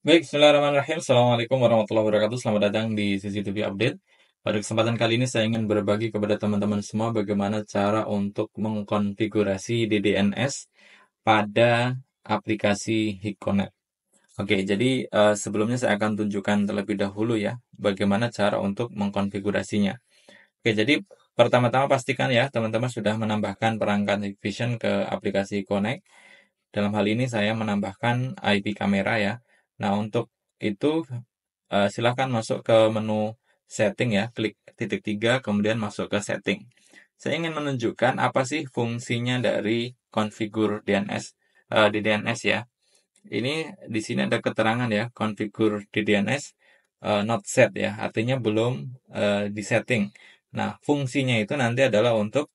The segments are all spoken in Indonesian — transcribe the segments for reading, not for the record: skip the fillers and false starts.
Baik, bismillahirrahmanirrahim. Assalamualaikum warahmatullahi wabarakatuh. Selamat datang di CCTV Update. Pada kesempatan kali ini saya ingin berbagi kepada teman-teman semua bagaimana cara untuk mengkonfigurasi DDNS pada aplikasi HikConnect. Oke, jadi sebelumnya saya akan tunjukkan terlebih dahulu ya bagaimana cara untuk mengkonfigurasinya. Oke, jadi pertama-tama pastikan ya teman-teman sudah menambahkan perangkat Hikvision ke aplikasi Connect. Dalam hal ini saya menambahkan IP kamera ya. Nah, untuk itu silahkan masuk ke menu setting ya, klik titik 3, kemudian masuk ke setting. Saya ingin menunjukkan apa sih fungsinya dari configure DNS, di DNS ya. Ini di sini ada keterangan ya, configure di DNS not set ya, artinya belum disetting. Nah, fungsinya itu nanti adalah untuk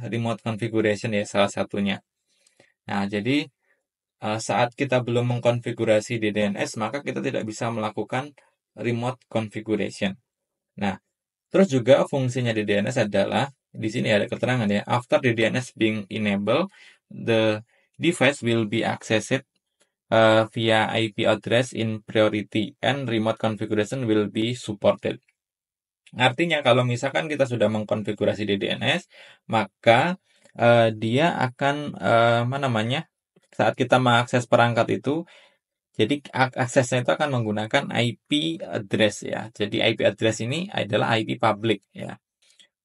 remote configuration ya, salah satunya. Nah, jadi saat kita belum mengkonfigurasi di DNS, maka kita tidak bisa melakukan remote configuration. Nah, terus juga fungsinya di DNS adalah, di sini ada keterangan ya, after the DNS being enabled, the device will be accessed via IP address in priority and remote configuration will be supported. Artinya kalau misalkan kita sudah mengkonfigurasi di DNS, maka dia akan apa namanya? Saat kita mengakses perangkat itu, jadi aksesnya itu akan menggunakan IP address ya. Jadi IP address ini adalah IP public ya.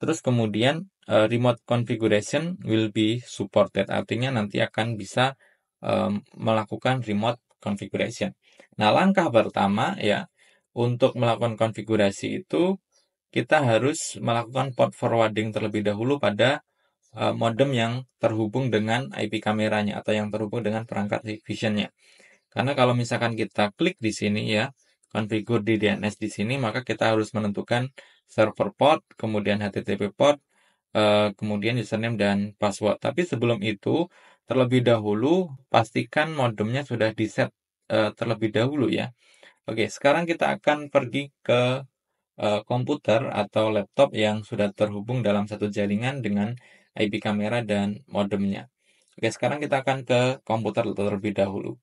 Terus kemudian remote configuration will be supported. Artinya nanti akan bisa melakukan remote configuration. Nah, langkah pertama ya untuk melakukan konfigurasi itu kita harus melakukan port forwarding terlebih dahulu pada modem yang terhubung dengan IP kameranya atau yang terhubung dengan perangkat Hikvision-nya. Karena kalau misalkan kita klik di sini ya, configure di DNS di sini, maka kita harus menentukan server port, kemudian HTTP port, kemudian username dan password. Tapi sebelum itu, terlebih dahulu pastikan modemnya sudah di-set terlebih dahulu ya. Oke, sekarang kita akan pergi ke komputer atau laptop yang sudah terhubung dalam satu jaringan dengan IP kamera dan modemnya. Oke, sekarang kita akan ke komputer terlebih dahulu.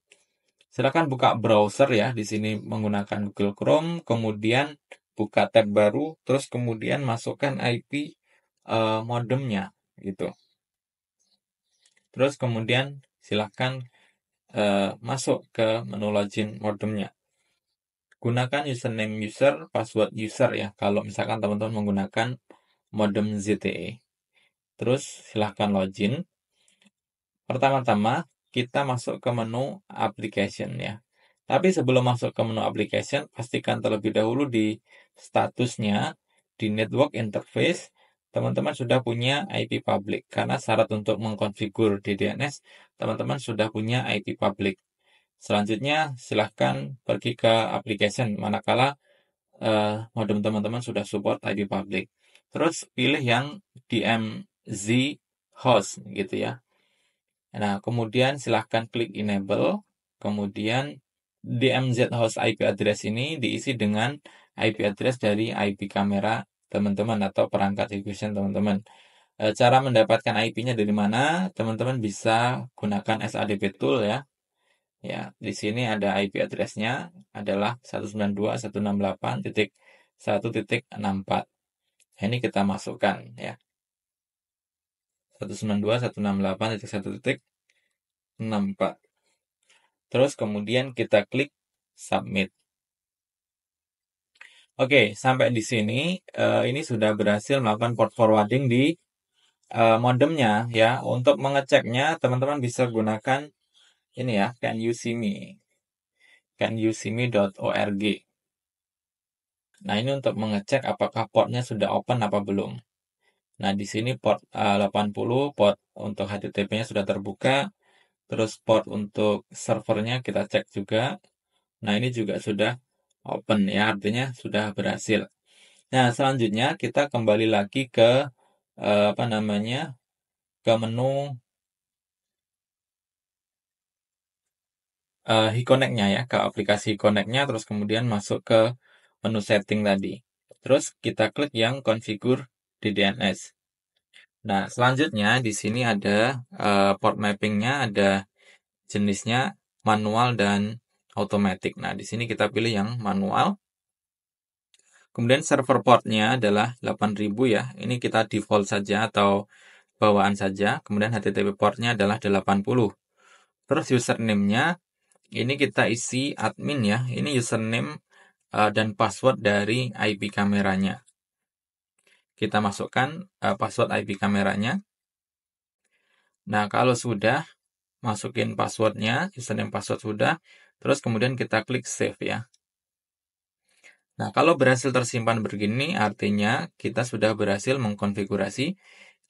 Silakan buka browser ya, di sini menggunakan Google Chrome, kemudian buka tab baru, terus kemudian masukkan IP modemnya gitu. Terus kemudian silakan masuk ke menu login modemnya. Gunakan username user, password user ya, kalau misalkan teman-teman menggunakan modem ZTE. Terus silahkan login. Pertama-tama kita masuk ke menu application ya. Tapi sebelum masuk ke menu application, pastikan terlebih dahulu di statusnya, di network interface, teman-teman sudah punya IP public. Karena syarat untuk mengkonfigur di DNS, teman-teman sudah punya IP public. Selanjutnya, silahkan pergi ke application, manakala modem teman-teman sudah support IP public. Terus pilih yang DMZ host gitu ya. Nah, kemudian silahkan klik enable, kemudian DMZ host IP address ini diisi dengan IP address dari IP kamera teman-teman atau perangkat Hikvision teman-teman. Cara mendapatkan IP-nya dari mana? Teman-teman bisa gunakan SADP tool ya. Ya, di sini ada IP address-nya adalah 192.168.1.64. Ini kita masukkan ya. 192.168.1.64. Terus kemudian kita klik submit. Oke, sampai di sini ini sudah berhasil melakukan port forwarding di modemnya ya. Untuk mengeceknya teman-teman bisa gunakan ini ya, canyousee.org. Nah, ini untuk mengecek apakah portnya sudah open apa belum. Nah, di sini port 80, port untuk HTTP-nya sudah terbuka. Terus port untuk servernya kita cek juga. Nah, ini juga sudah open ya, artinya sudah berhasil. Nah, selanjutnya kita kembali lagi ke apa namanya? Ke menu HiConnect-nya ya, ke aplikasi HiConnect-nya, terus kemudian masuk ke menu setting tadi. Terus kita klik yang configure di DNS. Nah, selanjutnya di sini ada port mapping-nya, ada jenisnya manual dan automatic. Nah, di sini kita pilih yang manual. Kemudian server portnya adalah 8000 ya. Ini kita default saja atau bawaan saja. Kemudian HTTP portnya adalah 80. Terus username-nya ini kita isi admin ya. Ini username dan password dari IP kameranya. Kita masukkan password IP kameranya. Nah, kalau sudah, masukin passwordnya, username password sudah, terus kemudian kita klik save ya. Nah, kalau berhasil tersimpan begini, artinya kita sudah berhasil mengkonfigurasi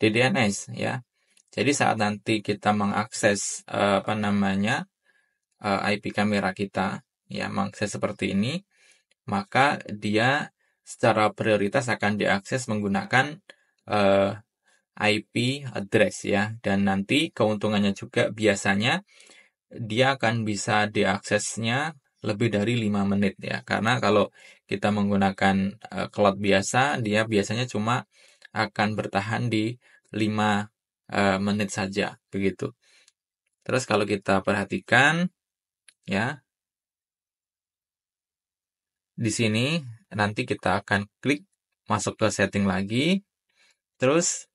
DDNS ya. Jadi saat nanti kita mengakses IP kamera kita, ya mengakses seperti ini, maka dia secara prioritas akan diakses menggunakan IP address ya. Dan nanti keuntungannya juga biasanya dia akan bisa diaksesnya lebih dari 5 menit ya. Karena kalau kita menggunakan cloud biasa, dia biasanya cuma akan bertahan di 5 menit saja begitu. Terus kalau kita perhatikan ya, di sini nanti kita akan klik masuk ke setting lagi. Terus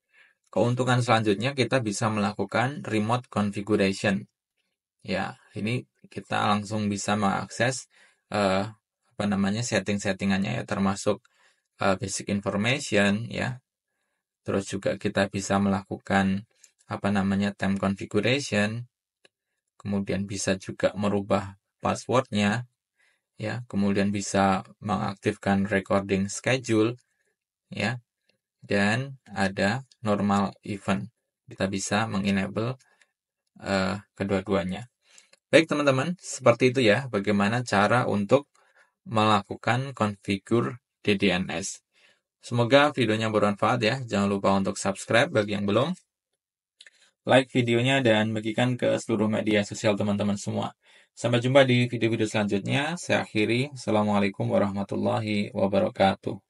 keuntungan selanjutnya kita bisa melakukan remote configuration. Ya, ini kita langsung bisa mengakses setting-settingannya ya, termasuk basic information ya. Terus juga kita bisa melakukan time configuration. Kemudian bisa juga merubah passwordnya ya. Kemudian bisa mengaktifkan recording schedule ya. Dan ada normal event. Kita bisa mengenable kedua-duanya. Baik teman-teman, seperti itu ya bagaimana cara untuk melakukan konfigur DDNS. Semoga videonya bermanfaat ya. Jangan lupa untuk subscribe bagi yang belum. Like videonya dan bagikan ke seluruh media sosial teman-teman semua. Sampai jumpa di video-video selanjutnya. Saya akhiri. Assalamualaikum warahmatullahi wabarakatuh.